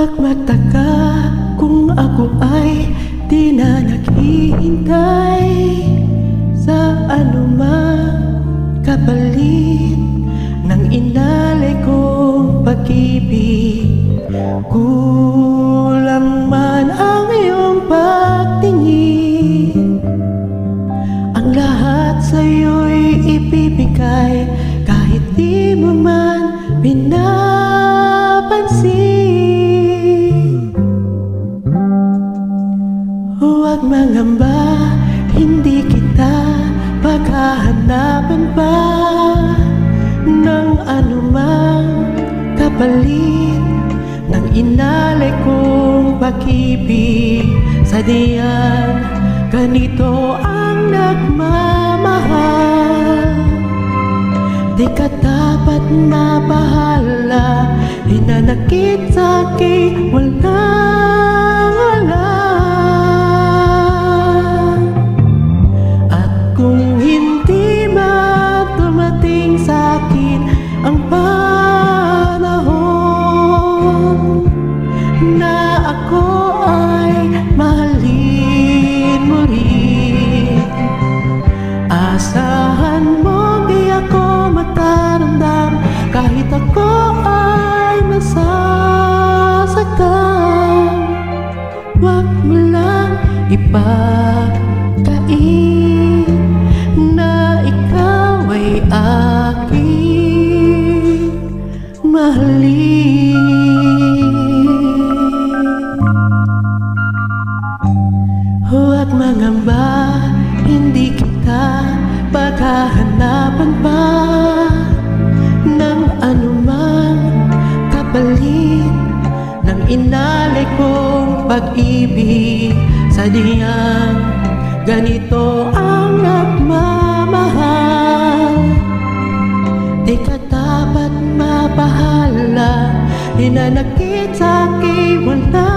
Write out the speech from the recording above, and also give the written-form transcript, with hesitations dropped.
Huwag magtaka kung ako ay di na naghihintay sa anumang kapalit ng inalay kong pag-ibig. Kulang man ang iyong pagtingin, ang lahat sa'yo'y ibibigay kahit di mo man pinapansin. Huwag mangamba, hindi kita paghahanapan pa ng anumang kapalit ng inalay kong pag-ibig. Sadyang ganito ang nagmamahal, di ka dapat mabahala, hinanakit sa'kin walang alam. At kung hindi dumating sa'kin ang panahon na ako ay mahalin mo rin, asahan mo di ako mataramdam kahit ako ay masasaktan. Huwag mo lang ipagkain na ikaw ay aking mahalin. Huwag mangamba, hindi kita paghahanapan pa ng anumang kapalit ng inalay kong pag-ibig. Sadyang ganito ang nagmamahal, di ka dapat mabahala, hinanakit sa'kin wala